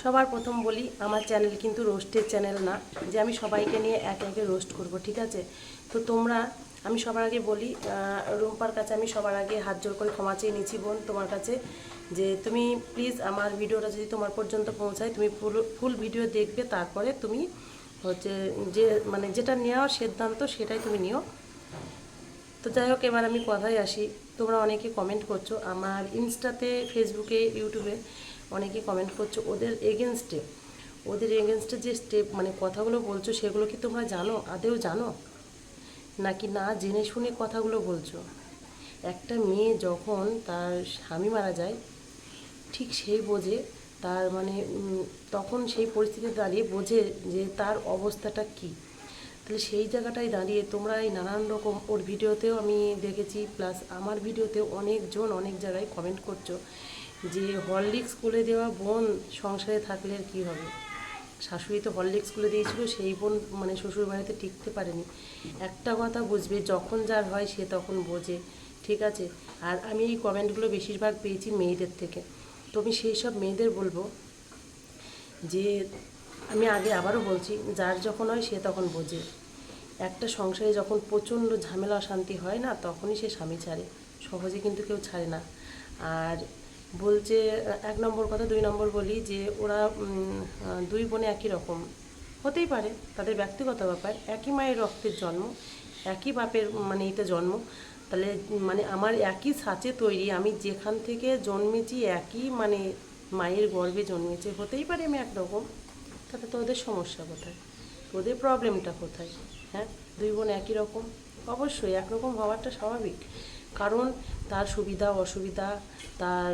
সবার প্রথম বলি, আমার চ্যানেল কিন্তু রোস্টের চ্যানেল না যে আমি সবাইকে নিয়ে একে একে রোস্ট করব, ঠিক আছে? তো তোমরা, আমি সবার আগে বলি, রুম্পার কাছে আমি সবার আগে হাত জোর করে ক্ষমা চেয়ে নিচ্ছি বোন তোমার কাছে, যে তুমি প্লিজ আমার ভিডিওটা যদি তোমার পর্যন্ত পৌঁছায় তুমি ফুল ভিডিও দেখবে, তারপরে তুমি হচ্ছে যে মানে যেটা নেওয়া সিদ্ধান্ত সেটাই তুমি নিও। তো যাই হোক, এবার আমি কথায় আসি। তোমরা অনেকে কমেন্ট করছো আমার ইনস্টাতে, ফেসবুকে, ইউটিউবে অনেকে কমেন্ট করছো ওদের এগেনস্টে যে স্টেপ মানে কথাগুলো বলছো, সেগুলো কি তোমরা জানো, আদেও জানো নাকি না জেনে শুনে কথাগুলো বলছো? একটা মেয়ে যখন তার স্বামী মারা যায়, ঠিক সেই বোঝে তার মানে তখন সেই পরিস্থিতিতে দাঁড়িয়ে বোঝে যে তার অবস্থাটা কী। তাহলে সেই জায়গাটায় দাঁড়িয়ে তোমরা এই নানান রকম, ওর ভিডিওতেও আমি দেখেছি, প্লাস আমার ভিডিওতেও অনেকজন অনেক জায়গায় কমেন্ট করছো যে হরলিক্স খুলে দেওয়া বোন সংসারে থাকলে আর কী হবে। শাশুড়ি তো হরলিক্স খুলে দিয়েছিল, সেই বোন মানে শ্বশুর বাড়িতে টিকতে পারেনি। একটা কথা বুঝবে, যখন যার হয় সে তখন বোঝে, ঠিক আছে? আর আমি এই কমেন্টগুলো বেশিরভাগ পেয়েছি মেয়েদের থেকে। তো আমি সেই সব মেয়েদের বলবো যে, আমি আগে আবারও বলছি, যার যখন হয় সে তখন বোঝে। একটা সংসারে যখন প্রচণ্ড ঝামেলা অশান্তি হয় না, তখনই সে স্বামী ছাড়ে, সহজে কিন্তু কেউ ছাড়ে না। আর বলছে, এক নম্বর কথা। দুই নম্বর বলি যে ওরা দুই বোনে একই রকম হতেই পারে, তাদের ব্যক্তিগত ব্যাপার। একই মায়ের রক্তের জন্ম, একই বাপের মানে এতে জন্ম, তাহলে মানে আমার একই ছাঁচে তৈরি, আমি যেখান থেকে জন্মেছি একই মানে মায়ের গর্ভে জন্মেছে, হতেই পারে আমি একরকম। তাতে তোদের সমস্যা কোথায়, তোদের প্রবলেমটা কোথায়? হ্যাঁ, দুই বোন একই রকম, অবশ্যই একরকম হওয়াটা স্বাভাবিক। কারণ তার সুবিধা অসুবিধা, তার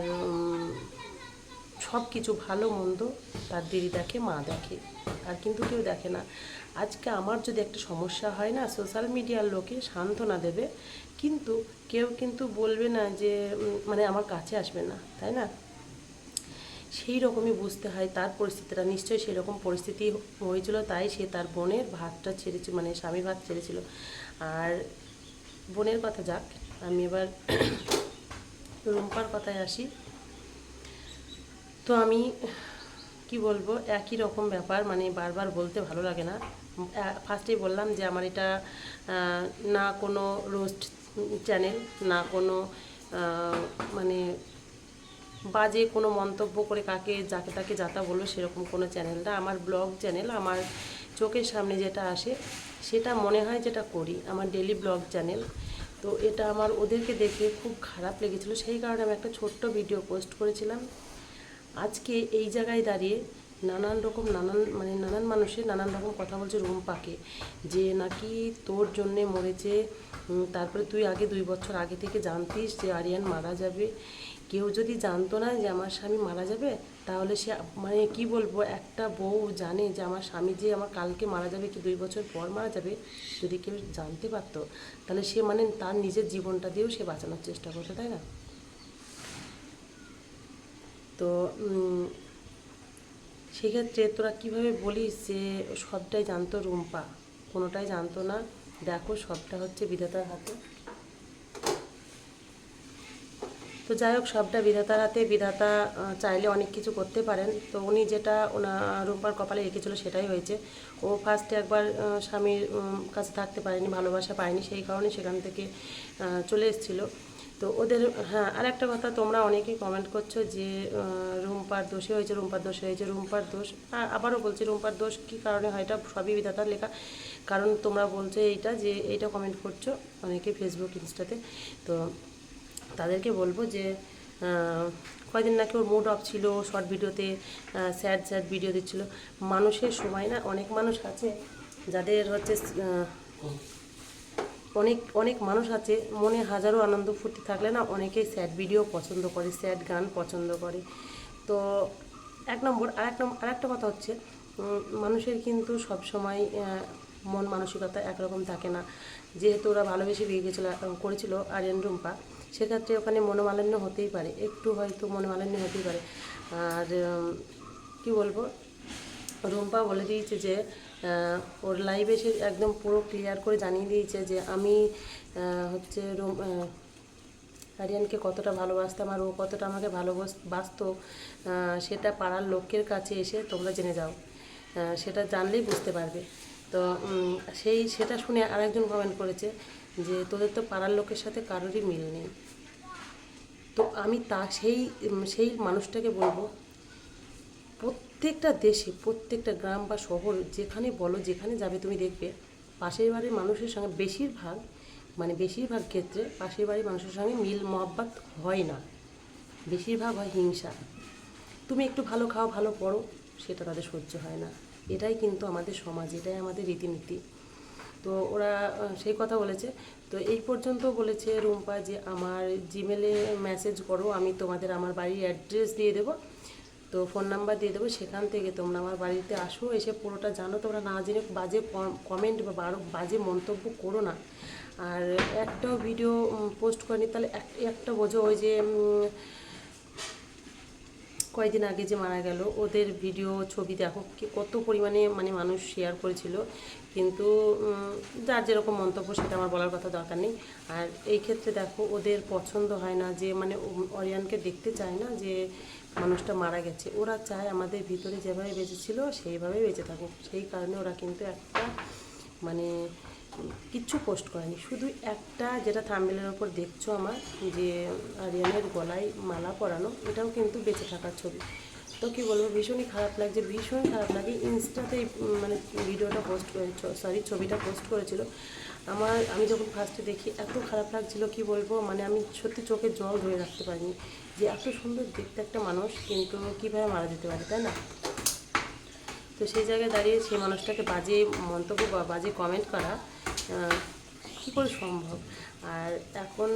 সব কিছু ভালো মন্দ তার দিদি দেখে, মা দেখে, আর কিন্তু কেউ দেখে না। আজকে আমার যদি একটা সমস্যা হয় না, সোশ্যাল মিডিয়ার লোকে সান্ত্বনা দেবে, কিন্তু কেউ কিন্তু বলবে না যে মানে আমার কাছে আসবে না, তাই না? সেই রকমই বুঝতে হয় তার পরিস্থিতিটা, নিশ্চয়ই সেরকম পরিস্থিতি হয়েছিল, তাই সে তার বোনের ভাতটা ছেড়েছিল, মানে স্বামীর ভাত ছেড়েছিল। আর বোনের কথা যাক, আমি এবার রুম্পার কথায় আসি। তো আমি কি বলবো, একই রকম ব্যাপার, মানে বারবার বলতে ভালো লাগে না। ফার্স্টেই বললাম যে আমার এটা না কোনো রোস্ট চ্যানেল, না কোনো মানে বাজে কোনো মন্তব্য করে কাকে যাকে তাকে যাতা বললো সেরকম কোনো চ্যানেল না। আমার ব্লগ চ্যানেল, আমার চোখের সামনে যেটা আসে সেটা মনে হয় যেটা করি, আমার ডেলি ব্লগ চ্যানেল। তো এটা আমার ওদেরকে দেখে খুব খারাপ লেগেছিলো, সেই কারণে আমি একটা ছোট্ট ভিডিও পোস্ট করেছিলাম। আজকে এই জায়গায় দাঁড়িয়ে নানান রকম নানান মানুষের নানান রকম কথা বলছে রুম্পাকে, যে নাকি তোর জন্যে মরেছে, তারপরে তুই আগে 2 বছর আগে থেকে জানতিস যে আরিয়ান মারা যাবে। কেউ যদি জানতো না যে আমার স্বামী মারা যাবে, তাহলে সে মানে কি বলবো, একটা বউ জানে যে আমার স্বামী যে আমার কালকে মারা যাবে কি 2 বছর পর মারা যাবে, যদি কেউ জানতে পারতো, তাহলে সে মানে তার নিজের জীবনটা দিয়েও সে বাঁচানোর চেষ্টা করতো, তাই না? তো সেক্ষেত্রে তোরা কীভাবে বলিস যে সবটাই জানতো রুম্পা? কোনোটাই জানতো না। দেখো, সবটা হচ্ছে বিধাতার হাতে। তো যাই হোক, সবটা বিধাতার হাতে। বিধাতা চাইলে অনেক কিছু করতে পারেন। তো উনি যেটা রুম্পার কপালে রেখেছিল সেটাই হয়েছে। ও ফার্স্টে একবার স্বামীর কাছে থাকতে পারেনি, ভালোবাসা পায়নি, সেই কারণে সেখান থেকে চলে এসেছিলো। তো ওদের, হ্যাঁ, আর একটা কথা, তোমরা অনেকেই কমেন্ট করছো যে রুম্পার দোষে হয়েছে, রুম্পার দোষে হয়েছে, রুম্পার দোষ। আবারও বলছি, রুম্পার দোষ কী কারণে হয়, এটা সবই বিধাতার লেখা। কারণ তোমরা বলছো এইটা কমেন্ট করছো অনেকে ফেসবুক, ইনস্টাতে। তো তাদেরকে বলবো যে কয়দিন নাকি ওর মুড অফ ছিল, শর্ট ভিডিওতে স্যাড স্যাড ভিডিও দিচ্ছিল। মানুষের সময় না, অনেক মানুষ আছে যাদের হচ্ছে অনেক অনেক মানুষ আছে মনে হাজারো আনন্দ ফুর্তি থাকলে না, অনেকেই স্যাড ভিডিও পছন্দ করে, স্যাড গান পছন্দ করে। তো এক নম্বর। আর একটা কথা হচ্ছে, মানুষের কিন্তু সব সময় মন মানসিকতা একরকম থাকে না। যেহেতু ওরা ভালোবেসে বিয়ে করেছিল আরিয়ান রুম্পা, সেক্ষেত্রে ওখানে মনোমালিন্য হতেই পারে, একটু হয়তো মনোমালিন্য হতেই পারে। আর কি বলবো, রুম্পা বলে দিয়েছে যে ওর লাইভে এসে একদম পুরো ক্লিয়ার করে জানিয়ে দিয়েছে যে আমি হচ্ছে আরিয়ানকে কতটা ভালোবাসতাম আর ও কতটা আমাকে ভালোবাসতো, সেটা পাড়ার লোকের কাছে এসে তোমরা জেনে যাও, সেটা জানলেই বুঝতে পারবে। তো সেটা শুনে আরেকজন কমেন্ট করেছে যে তোদের তো পাড়ার লোকের সাথে কারোরই মিল নেই। তো আমি সেই মানুষটাকে বলবো, প্রত্যেকটা দেশে, প্রত্যেকটা গ্রাম বা শহর যেখানে বলো, যেখানে যাবে তুমি দেখবে পাশের বাড়ির মানুষের সঙ্গে বেশিরভাগ ক্ষেত্রে পাশের বাড়ির মানুষের সঙ্গে মিল মহব্বত হয় না, বেশিরভাগ হয় হিংসা। তুমি একটু ভালো খাও, ভালো পড়ো, সেটা তাদের সহ্য হয় না। এটাই কিন্তু আমাদের সমাজ, এটাই আমাদের রীতিনীতি। তো ওরা সেই কথা বলেছে। তো এই পর্যন্ত বলেছে রুম্পা যে আমার জিমেলে মেসেজ করো, আমি তোমাদের আমার বাড়ির অ্যাড্রেস দিয়ে দেবো, তো ফোন নাম্বার দিয়ে দেবো, সেখান থেকে তোমরা আমার বাড়িতে আসো, এসে পুরোটা জানো। তোমরা না জেনে বাজে কমেন্ট বা বাজে মন্তব্য করো না। আর একটাও ভিডিও পোস্ট করেনি, তাহলে একটা বোঝো ওই যে কয়েকদিন আগে যে মারা গেল, ওদের ভিডিও ছবি দেখো কত পরিমাণে মানুষ শেয়ার করেছিল। কিন্তু যার যেরকম মন্তব্য, সেটা আমার বলার কথা দরকার নেই। আর এই ক্ষেত্রে দেখো ওদের পছন্দ হয় না যে অরিয়ানকে দেখতে চায় না যে মানুষটা মারা গেছে। ওরা চায় আমাদের ভিতরে যেভাবে বেঁচে ছিল সেইভাবেই বেঁচে থাকুক। সেই কারণে ওরা কিন্তু একটা কিচ্ছু পোস্ট করেনি। শুধু একটা, যেটা থাম্বনেলের ওপর দেখছো আমার, যে আরিয়ানের গলায় মালা পরানো, এটাও কিন্তু বেঁচে থাকার ছবি। তো কী বলবো, ভীষণই খারাপ লাগছে, ভীষণই খারাপ লাগে। ইনস্টাতে ভিডিওটা ছবিটা পোস্ট করেছিল। আমি যখন ফার্স্টে দেখি এত খারাপ লাগছিল, কি বলবো, আমি সত্যি চোখে জল ধরে রাখতে পারিনি যে এত সুন্দর দেখতে একটা মানুষ কিন্তু কীভাবে মারা যেতে পারে, তাই না? তো সেই জায়গায় দাঁড়িয়ে সেই মানুষটাকে বাজে মন্তব্য বা বাজে কমেন্ট করা কী করে সম্ভব? আর এখন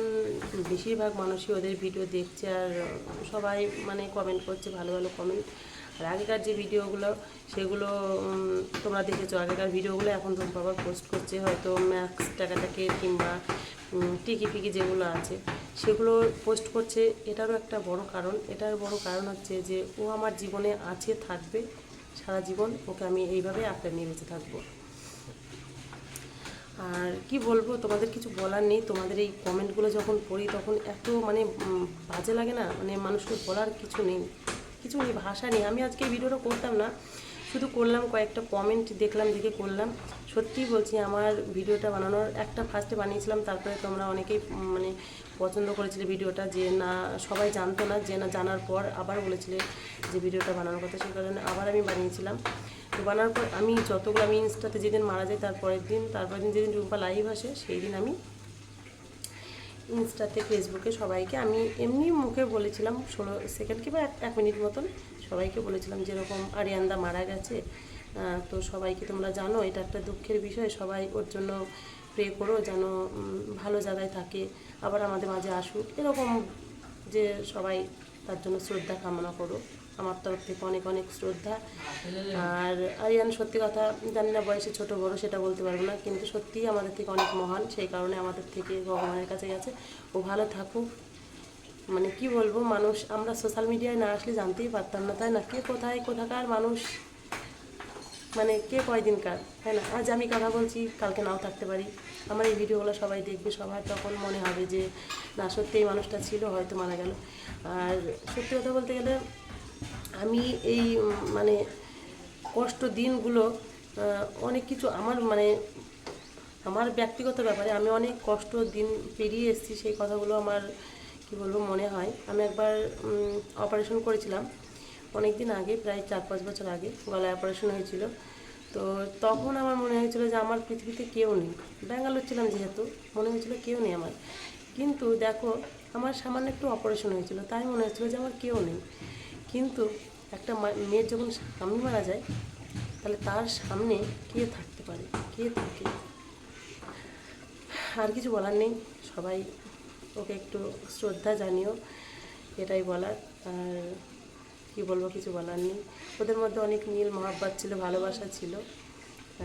বেশিরভাগ মানুষই ওদের ভিডিও দেখছে, আর সবাই কমেন্ট করছে, ভালো ভালো কমেন্ট। আর আগেকার যে ভিডিওগুলো, সেগুলো তোমরা দেখেছো, আগেকার ভিডিওগুলো এখন তোমরা আবার পোস্ট করছে, হয়তো ম্যাক্স টাকাটাকে কিংবা টিকি ফিকি যেগুলো আছে সেগুলো পোস্ট করছে। এটারও একটা বড় কারণ, এটার বড় কারণ হচ্ছে যে ও আমার জীবনে আছে, থাকবে সারা জীবন, ওকে আমি এইভাবে আঁকড়ে নিয়ে বেঁচে থাকবো। আর কি বলবো, তোমাদের কিছু বলার নেই। তোমাদের এই কমেন্টগুলো যখন পড়ি তখন এত বাজে লাগে না, মানুষকে বলার কিছু নেই, ভাষা নেই। আমি আজকে এই ভিডিওটা করতাম না, শুধু করলাম, কয়েকটা কমেন্ট দেখলাম, দেখে করলাম। সত্যিই বলছি, আমার ভিডিওটা বানানোর একটা ফার্স্টে বানিয়েছিলাম, তারপরে তোমরা অনেকেই পছন্দ করেছিলে ভিডিওটা, যে না সবাই জানতো না, যে না জানার পর আবার বলেছিলে যে ভিডিওটা বানানোর কথা, সেই কারণে আবার আমি বানিয়েছিলাম। তো বানার পর আমি ইনস্টাতে যেদিন মারা যায় তারপরের দিন যেদিন রুম্পা লাইভ আসে, সেই দিন আমি ইনস্টাতে, ফেসবুকে সবাইকে আমি এমনি মুখে বলেছিলাম, 16 সেকেন্ড কিংবা 1 মিনিট মতন সবাইকে বলেছিলাম যেরকম আরিয়ানদা মারা গেছে, তো সবাইকে তোমরা জানো এটা একটা দুঃখের বিষয়, সবাই ওর জন্য প্রে করো যেন ভালো জায়গায় থাকে, আবার আমাদের মাঝে আসুক, এরকম যে সবাই তার জন্য শ্রদ্ধা কামনা করো। আমার তরফ থেকে অনেক অনেক শ্রদ্ধা। আর আরিয়ান সত্যি কথা, জানি না বয়সে ছোট বড় সেটা বলতে পারবো না, কিন্তু সত্যিই আমাদের থেকে অনেক মহান, সেই কারণে আমাদের থেকে ভগবানের কাছে গেছে। ও ভালো থাকুক। কি বলবো, মানুষ আমরা সোশ্যাল মিডিয়ায় না আসলে জানতেই পারতাম না, তাই না? কে কোথায় কোথাকার মানুষ, কে কয়দিনকার, তাই না? আজ আমি কথা বলছি, কালকে নাও থাকতে পারি। আমার এই ভিডিওগুলো সবাই দেখবে, সবার তখন মনে হবে যে না সত্যি এই মানুষটা ছিল, হয়তো মারা গেল। আর সত্যি কথা বলতে গেলে আমি এই কষ্ট দিনগুলো অনেক কিছু আমার ব্যক্তিগত ব্যাপারে আমি অনেক কষ্ট দিন পেরিয়ে এসেছি, সেই কথাগুলো আমার কি বলবো মনে হয়। আমি একবার অপারেশন করেছিলাম অনেক দিন আগে, প্রায় 4-5 বছর আগে গলায় অপারেশন হয়েছিল। তো তখন আমার মনে হয়েছিল যে আমার পৃথিবীতে কেউ নেই, ব্যাঙ্গালোর ছিলাম যেহেতু, মনে হয়েছিল কেউ নেই আমার। কিন্তু দেখো, আমার সামান্য একটু অপারেশন হয়েছিল, তাই মনে হচ্ছিলো যে আমার কেউ নেই। কিন্তু একটা মেয়ের যখন স্বামী মারা যায়, তাহলে তার সামনে কে থাকতে পারে, কে থাকে? আর কিছু বলার নেই, সবাই ওকে একটু শ্রদ্ধা জানিও, এটাই বলার। আর কী বলবো, কিছু বলার নেই। ওদের মধ্যে অনেক মিল মহাব্বত ছিল, ভালোবাসা ছিল।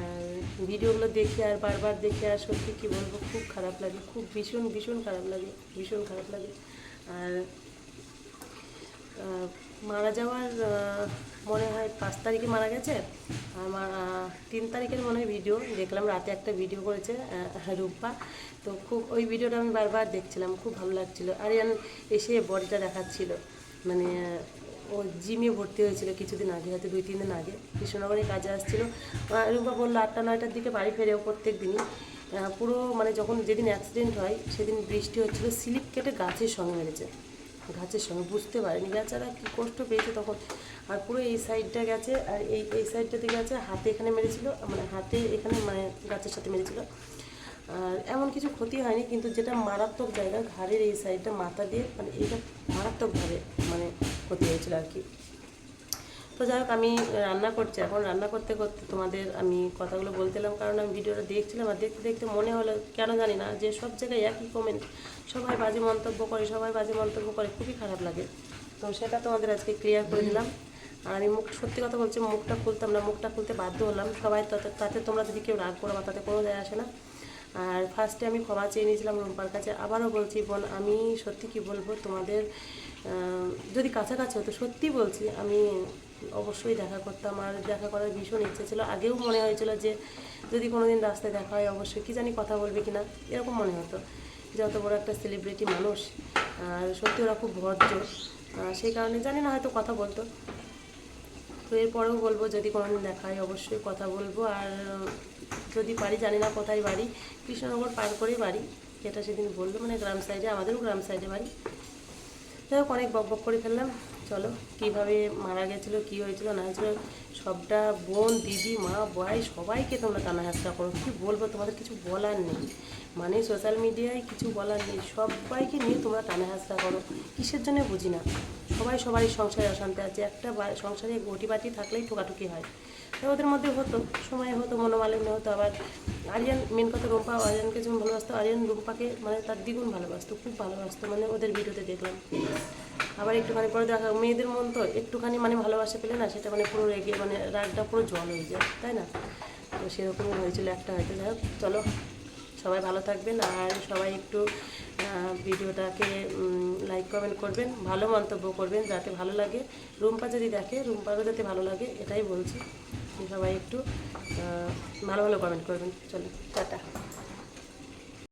আর ভিডিওগুলো দেখে আর বারবার দেখে আর সত্যি কী বলবো, খুব খারাপ লাগে, খুব ভীষণ ভীষণ খারাপ লাগে, ভীষণ খারাপ লাগে। আর মারা যাওয়ার মনে হয় 5 তারিখে মারা গেছে। আর 3 তারিখের মনে হয় ভিডিও দেখলাম, রাতে একটা ভিডিও করেছে রূপা। তো খুব ওই ভিডিওটা আমি বারবার দেখছিলাম, খুব ভালো লাগছিলো। আরিয়ান এসে বডিটা দেখাচ্ছিল, মানে ও জিমে ভর্তি হয়েছিল কিছুদিন আগে, হয়তো 2-3 দিন আগে, কৃষ্ণনগরে কাজে আসছিলো। রূপা বললো 8টা-9টার দিকে বাড়ি ফেরেও প্রত্যেক দিনই। পুরো মানে যখন যেদিন অ্যাক্সিডেন্ট হয় সেদিন বৃষ্টি হচ্ছিলো, স্লিপ কেটে গাছের সঙ্গে মেরেছে, গাছের সঙ্গে, বুঝতে পারেনি বেচারা কী কষ্ট পেয়েছে তখন। আর পুরো এই সাইডটা গেছে, আর এই সাইডটাতে গেছে, হাতে এখানে মেরেছিল, মানে হাতে এখানে, মানে গাছের সাথে মেরেছিল। আর এমন কিছু ক্ষতি হয়নি, কিন্তু যেটা মারাত্মক জায়গা ঘাড়ের এই সাইডটা, মাথা দিয়ে, মানে এটা মারাত্মকভাবে মানে ক্ষতি হয়েছিল আর কি। তো যাই হোক, আমি রান্না করছি এখন। রান্না করতে করতে তোমাদের আমি কথাগুলো বলতেলাম, কারণ আমি ভিডিওটা দেখছিলাম, আর দেখতে দেখতে মনে হলো, কেন জানি না, যে সব জায়গায় একই কমেন্ট, সবাই বাজে মন্তব্য করে, সবাই বাজে মন্তব্য করে, খুবই খারাপ লাগে। তো সেটা তোমাদের আজকে ক্লিয়ার করে দিলাম। আর আমি সত্যি কথা বলছি, মুখটা খুলতাম না, মুখটা খুলতে বাধ্য হলাম। সবাই তাতে তোমরা যদি কেউ রাগ করো বা তাতে কোনো যায় আসে না। আর ফার্স্টে আমি ক্ষমা চেয়ে নিয়েছিলাম রুম্পার কাছে, আবারও বলছি বোন, আমি সত্যি কি বলবো তোমাদের, যদি কাছাকাছি হতো, সত্যি বলছি, আমি অবশ্যই দেখা করতাম। আর দেখা করার ভীষণ ইচ্ছে ছিল, আগেও মনে হয়েছিল যে যদি কোনো দিন রাস্তায় দেখা হয় অবশ্যই, কী জানি কথা বলবে কি না, এরকম মনে হতো। যত বড় একটা সেলিব্রিটি মানুষ, আর সত্যি ওরা খুব ভদ্র, সেই কারণে জানি না, হয়তো কথা বলতো। তো এরপরেও বলবো, যদি কোনোদিন দেখা হয় অবশ্যই কথা বলবো। আর যদি পারি, জানি না কোথায় বাড়ি, কৃষ্ণনগর পার করেই বাড়ি, এটা সেদিন বললো, মানে গ্রাম সাইডে, আমাদেরও গ্রাম সাইডে বাড়ি। যাই হোক, অনেক বক বক করে ফেললাম। চলো, কীভাবে মারা গেছিলো, কী হয়েছিল না হয়েছিলো, সবটা বোন, দিদি, মা, ভাই, সবাইকে তোমরা টানা হেঁচড়া করো, কী বলবো, তোমাদের কিছু বলার নেই, মানে সোশ্যাল মিডিয়ায় কিছু বলার নেই, সবাইকে নিয়ে তোমরা টানা হেঁচড়া করো, কিসের জন্য বুঝি না। সবাই সবারই সংসারে অশান্তি আছে, একটা সংসারে গটি বাটি থাকলেই ঠোকাঠুকি হয়। তো ওদের মধ্যে হতো, সময় হতো, মনোমালিন্য হতো। আবার আরিয়ান, মেন কথা, রুম্পা আরিয়ানকে যেমন ভালোবাসতো, আরিয়ান রুম্পাকে মানে তার দ্বিগুণ ভালোবাসতো, খুব ভালোবাসতো, মানে ওদের ভিডিওতে দেখলাম। আবার একটুখানি পরে দেখা, মেয়েদের মন তো, একটুখানি মানে ভালোবাসা পেলে না, সেটা মানে পুরো রেগে, মানে রাগটা পুরো জল হয়ে যায়, তাই না? তো সেরকমই হয়েছিল একটা, হয়তো। যাই হোক, চলো, সবাই ভালো থাকবেন। আর সবাই একটু ভিডিওটাকে লাইক কমেন্ট করবেন, ভালো মন্তব্য করবেন, যাতে ভালো লাগে। রুম্পা যদি দেখে, রুম্পারও যাতে ভালো লাগে, এটাই বলছি। সবাই একটু ভালো ভালো কমেন্ট করবেন। চলো, টাটা।